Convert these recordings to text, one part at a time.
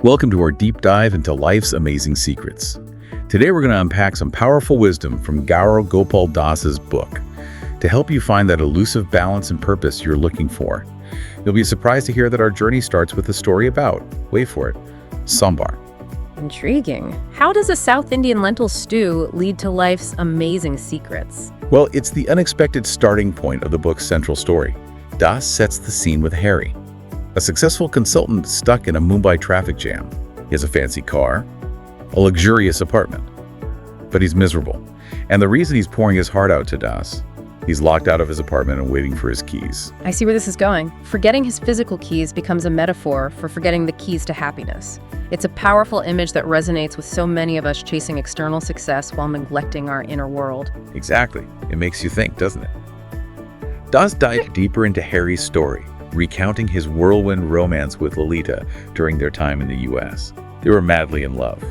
Welcome to our deep dive into life's amazing secrets. Today we're going to unpack some powerful wisdom from Gaur Gopal Das's book to help you find that elusive balance and purpose you're looking for. You'll be surprised to hear that our journey starts with a story about, wait for it, sambar. Intriguing. How does a South Indian lentil stew lead to life's amazing secrets? Well, it's the unexpected starting point of the book's central story. Das sets the scene with Harry, a successful consultant stuck in a Mumbai traffic jam. He has a fancy car, a luxurious apartment, but he's miserable. And the reason he's pouring his heart out to Das, he's locked out of his apartment and waiting for his keys. I see where this is going. Forgetting his physical keys becomes a metaphor for forgetting the keys to happiness. It's a powerful image that resonates with so many of us chasing external success while neglecting our inner world. Exactly. It makes you think, doesn't it? Das dived deeper into Harry's story, recounting his whirlwind romance with Lolita during their time in the US. They were madly in love.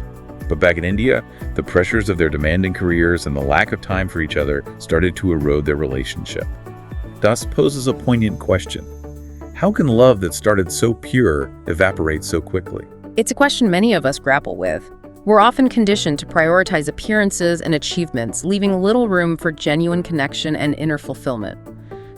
But back in India, the pressures of their demanding careers and the lack of time for each other started to erode their relationship. Das poses a poignant question. How can love that started so pure evaporate so quickly? It's a question many of us grapple with. We're often conditioned to prioritize appearances and achievements, leaving little room for genuine connection and inner fulfillment.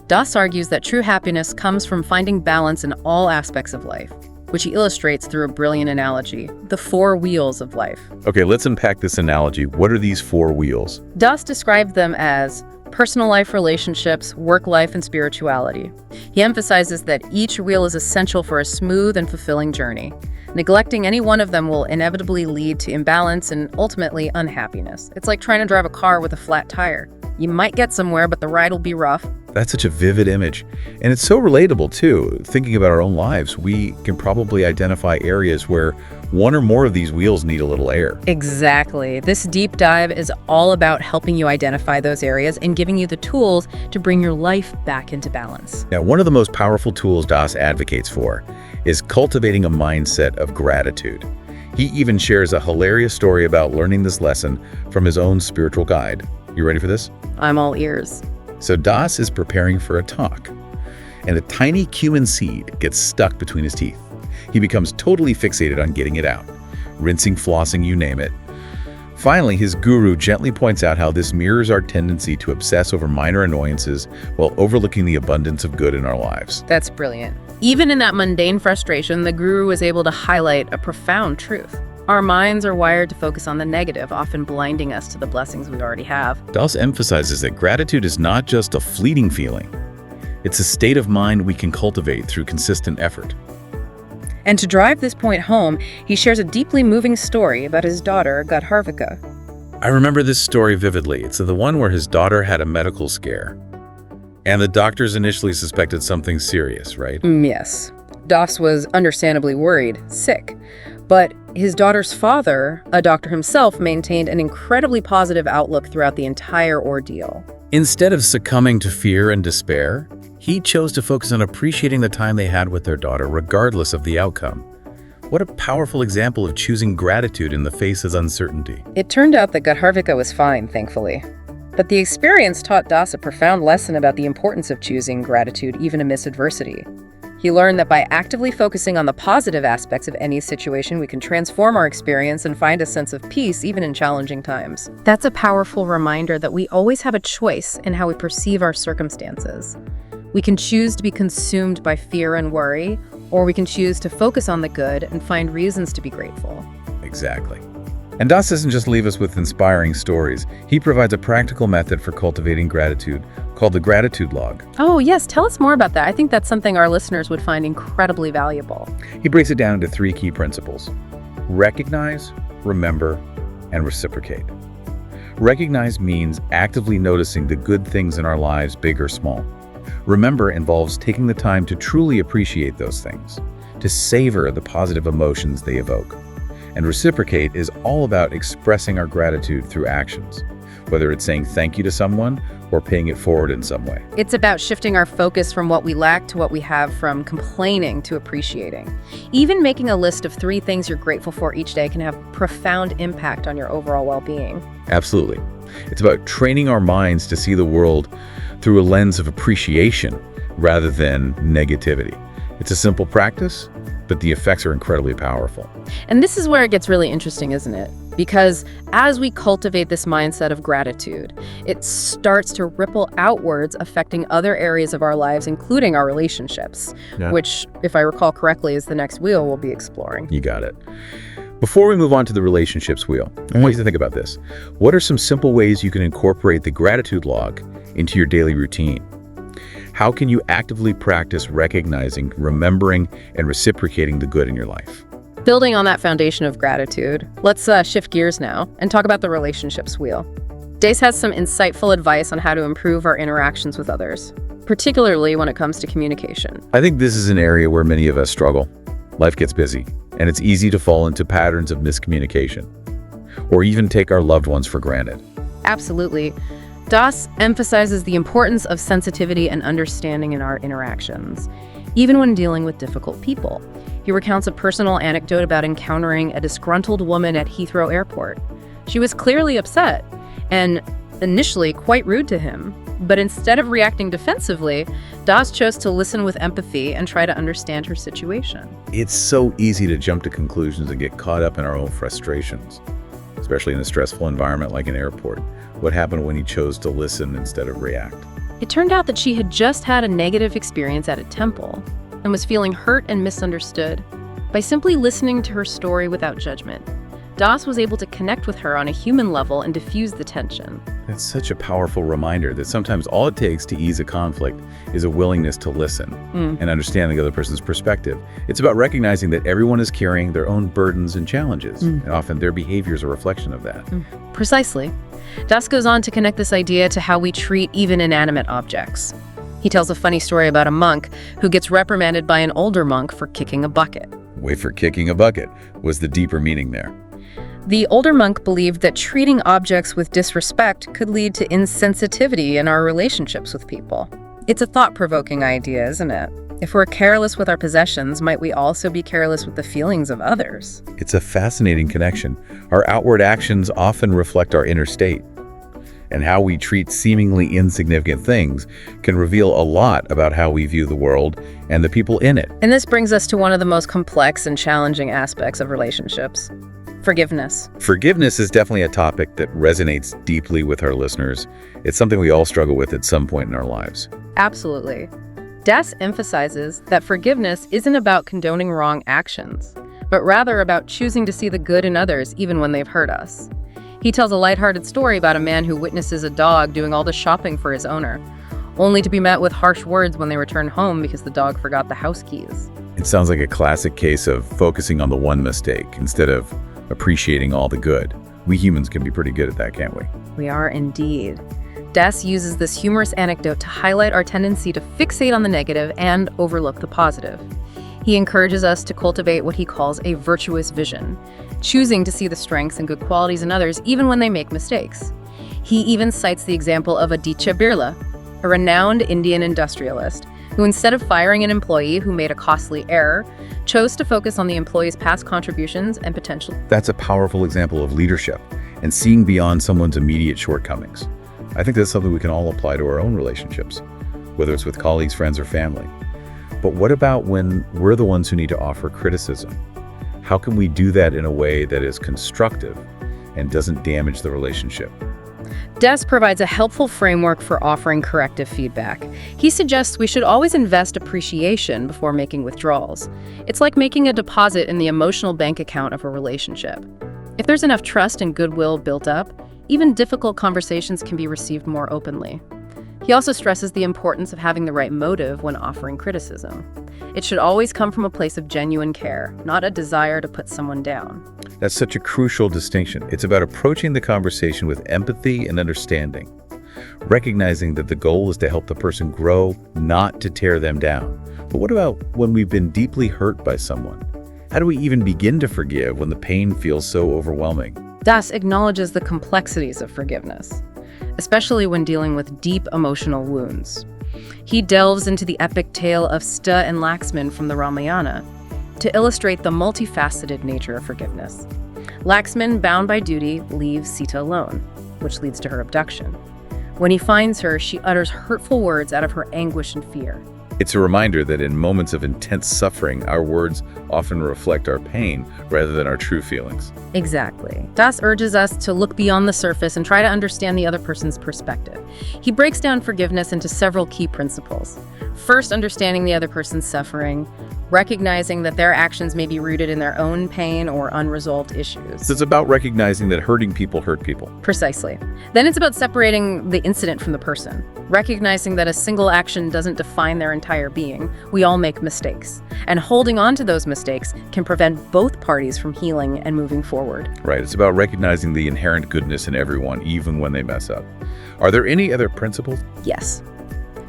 Das argues that true happiness comes from finding balance in all aspects of life, which he illustrates through a brilliant analogy, the four wheels of life. Okay, let's unpack this analogy. What are these four wheels? Das describes them as personal life, relationships, work life, and spirituality. He emphasizes that each wheel is essential for a smooth and fulfilling journey. Neglecting any one of them will inevitably lead to imbalance and ultimately unhappiness. It's like trying to drive a car with a flat tire. You might get somewhere, but the ride will be rough. That's such a vivid image. And it's so relatable, too. Thinking about our own lives, we can probably identify areas where one or more of these wheels need a little air. Exactly. This deep dive is all about helping you identify those areas and giving you the tools to bring your life back into balance. Now, one of the most powerful tools Das advocates for is cultivating a mindset of gratitude. He even shares a hilarious story about learning this lesson from his own spiritual guide. You ready for this? I'm all ears. So Das is preparing for a talk, and a tiny cumin seed gets stuck between his teeth. He becomes totally fixated on getting it out, rinsing, flossing, you name it. Finally, his guru gently points out how this mirrors our tendency to obsess over minor annoyances while overlooking the abundance of good in our lives. That's brilliant. Even in that mundane frustration, the guru was able to highlight a profound truth. Our minds are wired to focus on the negative, often blinding us to the blessings we already have. Das emphasizes that gratitude is not just a fleeting feeling. It's a state of mind we can cultivate through consistent effort. And to drive this point home, he shares a deeply moving story about his daughter, Gadharvika. I remember this story vividly. It's the one where his daughter had a medical scare, and the doctors initially suspected something serious, right? Yes. Das was understandably worried, sick. But his daughter's father, a doctor himself, maintained an incredibly positive outlook throughout the entire ordeal. Instead of succumbing to fear and despair, he chose to focus on appreciating the time they had with their daughter, regardless of the outcome. What a powerful example of choosing gratitude in the face of uncertainty. It turned out that Gadharvika was fine, thankfully. But the experience taught Das a profound lesson about the importance of choosing gratitude even amidst adversity. He learned that by actively focusing on the positive aspects of any situation, we can transform our experience and find a sense of peace even in challenging times. That's a powerful reminder that we always have a choice in how we perceive our circumstances. We can choose to be consumed by fear and worry, or we can choose to focus on the good and find reasons to be grateful. Exactly. And Das doesn't just leave us with inspiring stories. He provides a practical method for cultivating gratitude called the gratitude log. Oh, yes. Tell us more about that. I think that's something our listeners would find incredibly valuable. He breaks it down into three key principles: recognize, remember, and reciprocate. Recognize means actively noticing the good things in our lives, big or small. Remember involves taking the time to truly appreciate those things, to savor the positive emotions they evoke. And reciprocate is all about expressing our gratitude through actions, whether it's saying thank you to someone or paying it forward in some way. It's about shifting our focus from what we lack to what we have, from complaining to appreciating. Even making a list of 3 things you're grateful for each day can have profound impact on your overall well-being. Absolutely. It's about training our minds to see the world through a lens of appreciation rather than negativity. It's a simple practice, but the effects are incredibly powerful. And this is where it gets really interesting, isn't it? Because as we cultivate this mindset of gratitude, it starts to ripple outwards, affecting other areas of our lives, including our relationships, which, if I recall correctly, is the next wheel we'll be exploring. You got it. Before we move on to the relationships wheel, I want you to think about this. What are some simple ways you can incorporate the gratitude log into your daily routine? How can you actively practice recognizing, remembering, and reciprocating the good in your life? Building on that foundation of gratitude, let's shift gears now and talk about the relationships wheel. Dace has some insightful advice on how to improve our interactions with others, particularly when it comes to communication. I think this is an area where many of us struggle. Life gets busy, and it's easy to fall into patterns of miscommunication, or even take our loved ones for granted. Absolutely. Das emphasizes the importance of sensitivity and understanding in our interactions, even when dealing with difficult people. He recounts a personal anecdote about encountering a disgruntled woman at Heathrow Airport. She was clearly upset and initially quite rude to him, but instead of reacting defensively, Das chose to listen with empathy and try to understand her situation. It's so easy to jump to conclusions and get caught up in our own frustrations, especially in a stressful environment like an airport. What happened when he chose to listen instead of react? It turned out that she had just had a negative experience at a temple and was feeling hurt and misunderstood. By simply listening to her story without judgment, Das was able to connect with her on a human level and diffuse the tension. That's such a powerful reminder that sometimes all it takes to ease a conflict is a willingness to listen and understand the other person's perspective. It's about recognizing that everyone is carrying their own burdens and challenges, and often their behavior is a reflection of that. Precisely. Das goes on to connect this idea to how we treat even inanimate objects. He tells a funny story about a monk who gets reprimanded by an older monk for kicking a bucket. Wait, for kicking a bucket was the deeper meaning there. The older monk believed that treating objects with disrespect could lead to insensitivity in our relationships with people. It's a thought-provoking idea, isn't it? If we're careless with our possessions, might we also be careless with the feelings of others? It's a fascinating connection. Our outward actions often reflect our inner state, and how we treat seemingly insignificant things can reveal a lot about how we view the world and the people in it. And this brings us to one of the most complex and challenging aspects of relationships: forgiveness. Forgiveness is definitely a topic that resonates deeply with our listeners. It's something we all struggle with at some point in our lives. Absolutely. Das emphasizes that forgiveness isn't about condoning wrong actions, but rather about choosing to see the good in others even when they've hurt us. He tells a lighthearted story about a man who witnesses a dog doing all the shopping for his owner, only to be met with harsh words when they return home because the dog forgot the house keys. It sounds like a classic case of focusing on the one mistake instead of appreciating all the good. We humans can be pretty good at that, can't we? We are indeed. Das uses this humorous anecdote to highlight our tendency to fixate on the negative and overlook the positive. He encourages us to cultivate what he calls a virtuous vision, choosing to see the strengths and good qualities in others even when they make mistakes. He even cites the example of Aditya Birla, a renowned Indian industrialist, who instead of firing an employee who made a costly error, chose to focus on the employee's past contributions and potential. That's a powerful example of leadership and seeing beyond someone's immediate shortcomings. I think that's something we can all apply to our own relationships, whether it's with colleagues, friends, or family. But what about when we're the ones who need to offer criticism? How can we do that in a way that is constructive and doesn't damage the relationship? Das provides a helpful framework for offering corrective feedback. He suggests we should always invest appreciation before making withdrawals. It's like making a deposit in the emotional bank account of a relationship. If there's enough trust and goodwill built up, even difficult conversations can be received more openly. He also stresses the importance of having the right motive when offering criticism. It should always come from a place of genuine care, not a desire to put someone down. That's such a crucial distinction. It's about approaching the conversation with empathy and understanding, recognizing that the goal is to help the person grow, not to tear them down. But what about when we've been deeply hurt by someone? How do we even begin to forgive when the pain feels so overwhelming? Das acknowledges the complexities of forgiveness, especially when dealing with deep emotional wounds. He delves into the epic tale of Sita and Laxman from the Ramayana to illustrate the multifaceted nature of forgiveness. Laxman, bound by duty, leaves Sita alone, which leads to her abduction. When he finds her, she utters hurtful words out of her anguish and fear. It's a reminder that in moments of intense suffering, our words often reflect our pain rather than our true feelings. Exactly. Das urges us to look beyond the surface and try to understand the other person's perspective. He breaks down forgiveness into several key principles. First, understanding the other person's suffering, recognizing that their actions may be rooted in their own pain or unresolved issues. It's about recognizing that hurting people hurt people. Precisely. Then it's about separating the incident from the person, recognizing that a single action doesn't define their entire being. We all make mistakes. And holding on to those mistakes can prevent both parties from healing and moving forward. Right, it's about recognizing the inherent goodness in everyone, even when they mess up. Are there any other principles? Yes.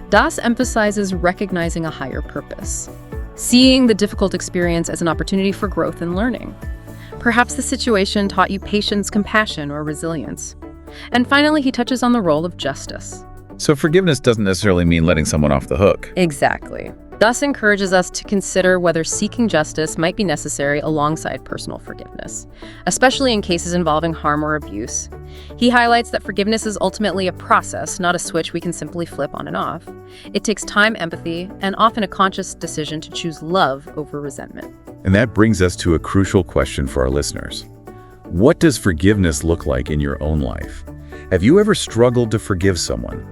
Das emphasizes recognizing a higher purpose, seeing the difficult experience as an opportunity for growth and learning. Perhaps the situation taught you patience, compassion, or resilience. And finally, he touches on the role of justice. So forgiveness doesn't necessarily mean letting someone off the hook. Exactly. Das encourages us to consider whether seeking justice might be necessary alongside personal forgiveness, especially in cases involving harm or abuse. He highlights that forgiveness is ultimately a process, not a switch we can simply flip on and off. It takes time, empathy, and often a conscious decision to choose love over resentment. And that brings us to a crucial question for our listeners. What does forgiveness look like in your own life? Have you ever struggled to forgive someone?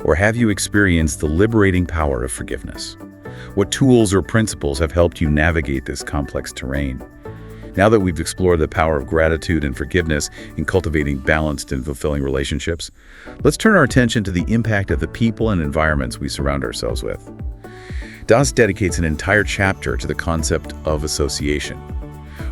Or have you experienced the liberating power of forgiveness? What tools or principles have helped you navigate this complex terrain? Now that we've explored the power of gratitude and forgiveness in cultivating balanced and fulfilling relationships, let's turn our attention to the impact of the people and environments we surround ourselves with. Das dedicates an entire chapter to the concept of association,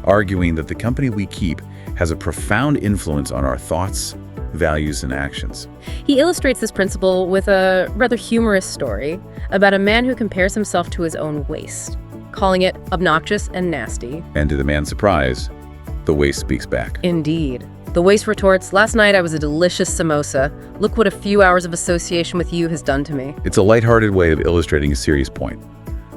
arguing that the company we keep has a profound influence on our thoughts, values, and actions. He illustrates this principle with a rather humorous story about a man who compares himself to his own waist, calling it obnoxious and nasty. And to the man's surprise, the waist speaks back. Indeed. The waist retorts, "Last night I was a delicious samosa. Look what a few hours of association with you has done to me." It's a lighthearted way of illustrating a serious point.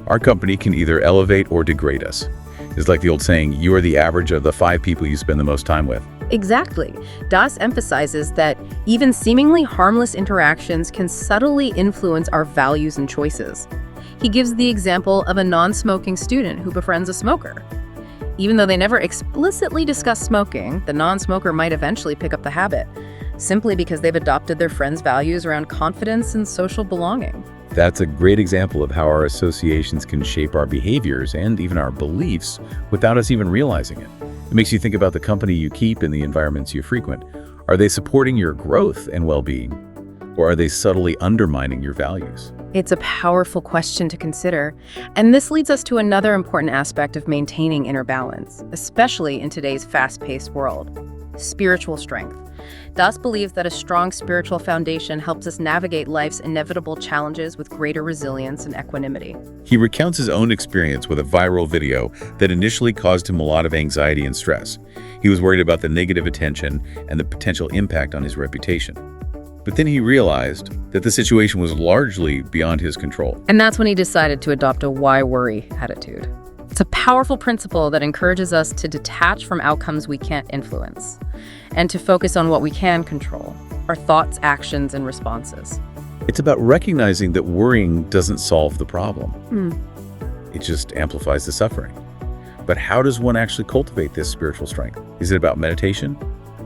Our company can either elevate or degrade us. It's like the old saying, you are the average of the 5 people you spend the most time with. Exactly. Das emphasizes that even seemingly harmless interactions can subtly influence our values and choices. He gives the example of a non-smoking student who befriends a smoker. Even though they never explicitly discuss smoking, the non-smoker might eventually pick up the habit, simply because they've adopted their friend's values around confidence and social belonging. That's a great example of how our associations can shape our behaviors and even our beliefs without us even realizing it. It makes you think about the company you keep and the environments you frequent. Are they supporting your growth and well-being, or are they subtly undermining your values? It's a powerful question to consider, and this leads us to another important aspect of maintaining inner balance, especially in today's fast-paced world: spiritual strength. Das believes that a strong spiritual foundation helps us navigate life's inevitable challenges with greater resilience and equanimity. He recounts his own experience with a viral video that initially caused him a lot of anxiety and stress. He was worried about the negative attention and the potential impact on his reputation. But then he realized that the situation was largely beyond his control. And that's when he decided to adopt a why worry attitude. It's a powerful principle that encourages us to detach from outcomes we can't influence and to focus on what we can control: our thoughts, actions, and responses. It's about recognizing that worrying doesn't solve the problem. It just amplifies the suffering. But how does one actually cultivate this spiritual strength? Is it about meditation?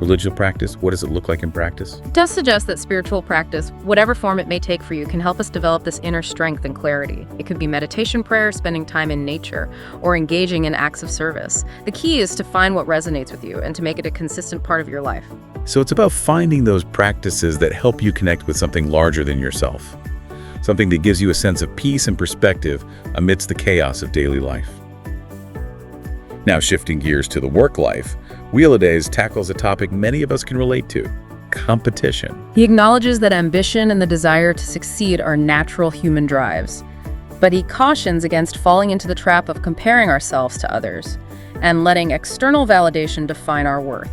Religious practice? What does it look like in practice? It does suggest that spiritual practice, whatever form it may take for you, can help us develop this inner strength and clarity. It could be meditation, prayer, spending time in nature, or engaging in acts of service. The key is to find what resonates with you and to make it a consistent part of your life. So it's about finding those practices that help you connect with something larger than yourself, something that gives you a sense of peace and perspective amidst the chaos of daily life. Now, shifting gears to the work life, Wheel a Days tackles a topic many of us can relate to: competition. He acknowledges that ambition and the desire to succeed are natural human drives, but he cautions against falling into the trap of comparing ourselves to others and letting external validation define our worth.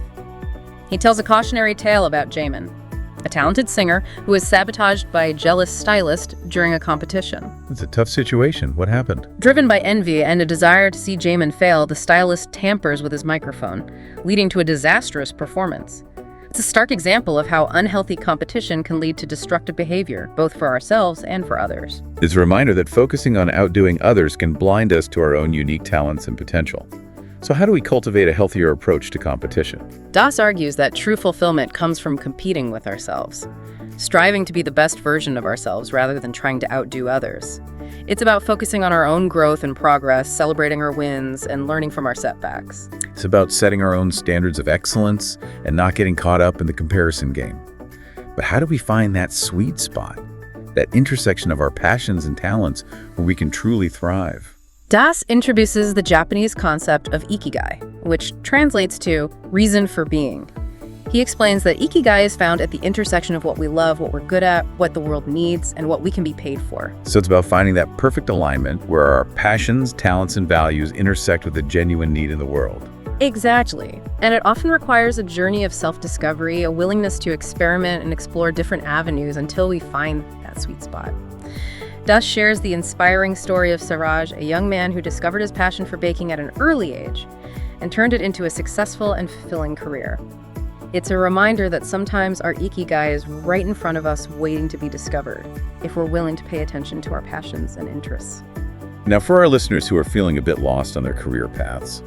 He tells a cautionary tale about Jamin, a talented singer who was sabotaged by a jealous stylist during a competition. It's a tough situation. What happened? Driven by envy and a desire to see Jamin fail, the stylist tampers with his microphone, leading to a disastrous performance. It's a stark example of how unhealthy competition can lead to destructive behavior, both for ourselves and for others. It's a reminder that focusing on outdoing others can blind us to our own unique talents and potential. So how do we cultivate a healthier approach to competition? Das argues that true fulfillment comes from competing with ourselves, striving to be the best version of ourselves rather than trying to outdo others. It's about focusing on our own growth and progress, celebrating our wins, and learning from our setbacks. It's about setting our own standards of excellence and not getting caught up in the comparison game. But how do we find that sweet spot, that intersection of our passions and talents where we can truly thrive? Das introduces the Japanese concept of ikigai, which translates to reason for being. He explains that ikigai is found at the intersection of what we love, what we're good at, what the world needs, and what we can be paid for. So it's about finding that perfect alignment where our passions, talents, and values intersect with a genuine need in the world. Exactly. And it often requires a journey of self-discovery, a willingness to experiment and explore different avenues until we find that sweet spot. Das shares the inspiring story of Siraj, a young man who discovered his passion for baking at an early age and turned it into a successful and fulfilling career. It's a reminder that sometimes our ikigai is right in front of us waiting to be discovered, if we're willing to pay attention to our passions and interests. Now, for our listeners who are feeling a bit lost on their career paths,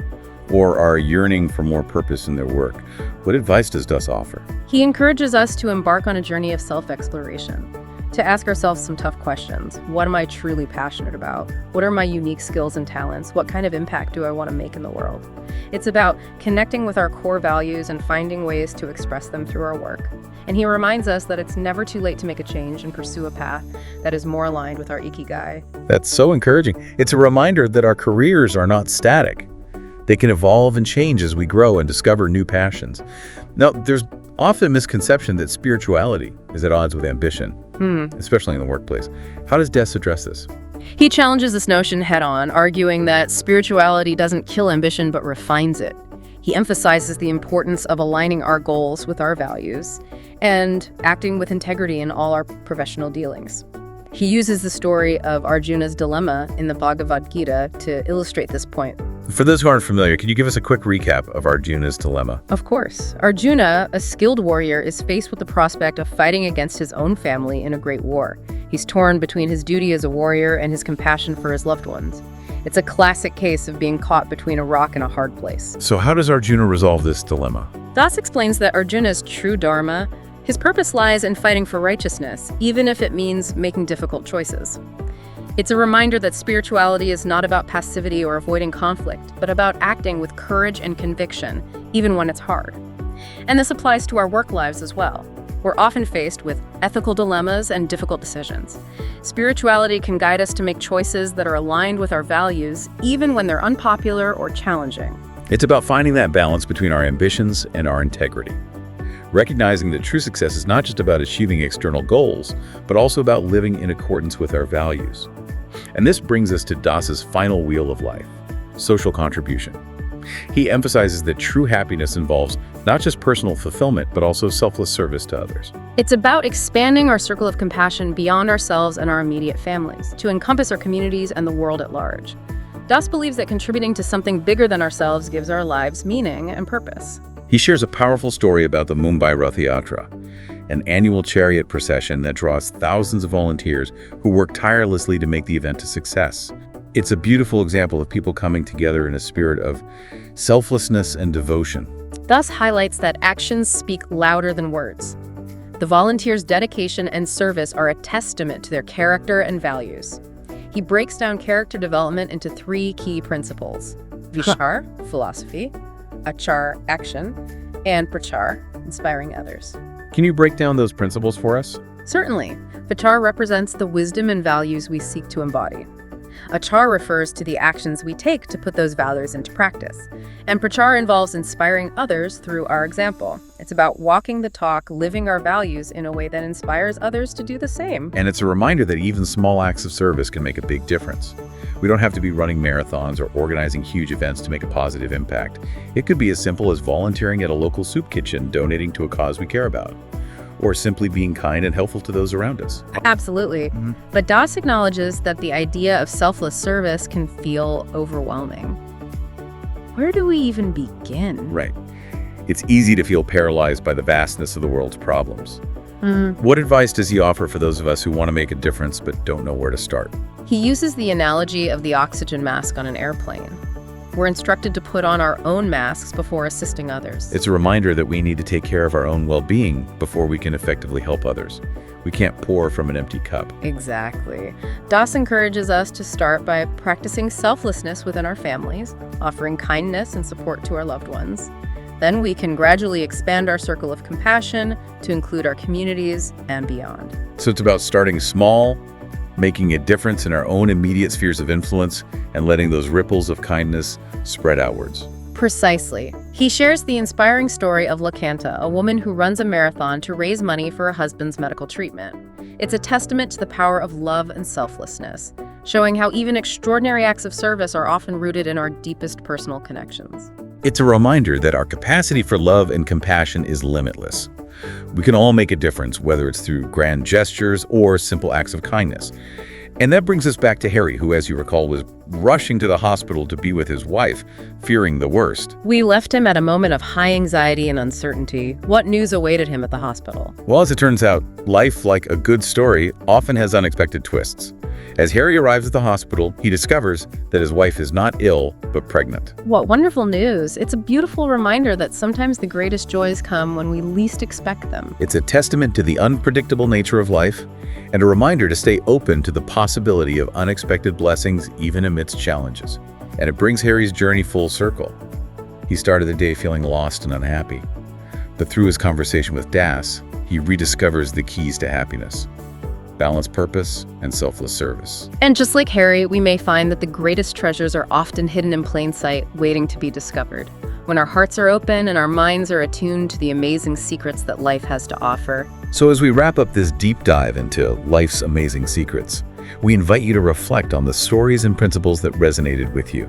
or are yearning for more purpose in their work, what advice does Das offer? He encourages us to embark on a journey of self-exploration, to ask ourselves some tough questions. What am I truly passionate about? What are my unique skills and talents? What kind of impact do I want to make in the world? It's about connecting with our core values and finding ways to express them through our work. And he reminds us that it's never too late to make a change and pursue a path that is more aligned with our ikigai. That's so encouraging. It's a reminder that our careers are not static. They can evolve and change as we grow and discover new passions. Now, there's often a misconception that spirituality is at odds with ambition, especially in the workplace. How does Des address this? He challenges this notion head-on, arguing that spirituality doesn't kill ambition but refines it. He emphasizes the importance of aligning our goals with our values and acting with integrity in all our professional dealings. He uses the story of Arjuna's dilemma in the Bhagavad Gita to illustrate this point. For those who aren't familiar, can you give us a quick recap of Arjuna's dilemma? Of course. Arjuna, a skilled warrior, is faced with the prospect of fighting against his own family in a great war. He's torn between his duty as a warrior and his compassion for his loved ones. It's a classic case of being caught between a rock and a hard place. So how does Arjuna resolve this dilemma? Das explains that Arjuna's true dharma, his purpose lies in fighting for righteousness, even if it means making difficult choices. It's a reminder that spirituality is not about passivity or avoiding conflict, but about acting with courage and conviction, even when it's hard. And this applies to our work lives as well. We're often faced with ethical dilemmas and difficult decisions. Spirituality can guide us to make choices that are aligned with our values, even when they're unpopular or challenging. It's about finding that balance between our ambitions and our integrity. Recognizing that true success is not just about achieving external goals, but also about living in accordance with our values. And this brings us to Das's final wheel of life, social contribution. He emphasizes that true happiness involves not just personal fulfillment, but also selfless service to others. It's about expanding our circle of compassion beyond ourselves and our immediate families, to encompass our communities and the world at large. Das believes that contributing to something bigger than ourselves gives our lives meaning and purpose. He shares a powerful story about the Mumbai Rath Yatra, an annual chariot procession that draws thousands of volunteers who work tirelessly to make the event a success. It's a beautiful example of people coming together in a spirit of selflessness and devotion. Das highlights that actions speak louder than words. The volunteers' dedication and service are a testament to their character and values. He breaks down character development into 3 key principles: Vichar, philosophy; Achar, action; and Prachar, inspiring others. Can you break down those principles for us? Certainly. Vichar represents the wisdom and values we seek to embody. Achar refers to the actions we take to put those values into practice. And Prachar involves inspiring others through our example. It's about walking the talk, living our values in a way that inspires others to do the same. And it's a reminder that even small acts of service can make a big difference. We don't have to be running marathons or organizing huge events to make a positive impact. It could be as simple as volunteering at a local soup kitchen, donating to a cause we care about, or simply being kind and helpful to those around us. Absolutely. But Das acknowledges that the idea of selfless service can feel overwhelming. Where do we even begin? Right. It's easy to feel paralyzed by the vastness of the world's problems. What advice does he offer for those of us who want to make a difference but don't know where to start? He uses the analogy of the oxygen mask on an airplane. We're instructed to put on our own masks before assisting others. It's a reminder that we need to take care of our own well-being before we can effectively help others. We can't pour from an empty cup. Exactly. Das encourages us to start by practicing selflessness within our families, offering kindness and support to our loved ones. Then we can gradually expand our circle of compassion to include our communities and beyond. So it's about starting small, making a difference in our own immediate spheres of influence, and letting those ripples of kindness spread outwards. Precisely. He shares the inspiring story of LaCanta, a woman who runs a marathon to raise money for her husband's medical treatment. It's a testament to the power of love and selflessness, showing how even extraordinary acts of service are often rooted in our deepest personal connections. It's a reminder that our capacity for love and compassion is limitless. We can all make a difference, whether it's through grand gestures or simple acts of kindness. And that brings us back to Harry, who, as you recall, was rushing to the hospital to be with his wife, fearing the worst. We left him at a moment of high anxiety and uncertainty. What news awaited him at the hospital? Well, as it turns out, life, like a good story, often has unexpected twists. As Harry arrives at the hospital, he discovers that his wife is not ill, but pregnant. What wonderful news. It's a beautiful reminder that sometimes the greatest joys come when we least expect them. It's a testament to the unpredictable nature of life, and a reminder to stay open to the possibility of unexpected blessings even amidst challenges. And it brings Harry's journey full circle. He started the day feeling lost and unhappy, but through his conversation with Das, he rediscovers the keys to happiness: balanced purpose and selfless service. And just like Harry, we may find that the greatest treasures are often hidden in plain sight, waiting to be discovered. When our hearts are open and our minds are attuned to the amazing secrets that life has to offer. So as we wrap up this deep dive into life's amazing secrets, we invite you to reflect on the stories and principles that resonated with you.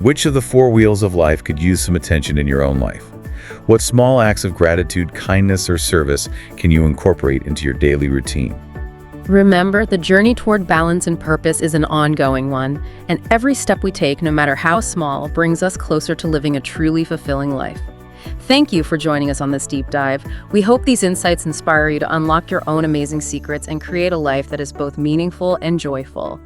Which of the four wheels of life could use some attention in your own life? What small acts of gratitude, kindness, or service can you incorporate into your daily routine? Remember, the journey toward balance and purpose is an ongoing one, and every step we take, no matter how small, brings us closer to living a truly fulfilling life. Thank you for joining us on this deep dive. We hope these insights inspire you to unlock your own amazing secrets and create a life that is both meaningful and joyful.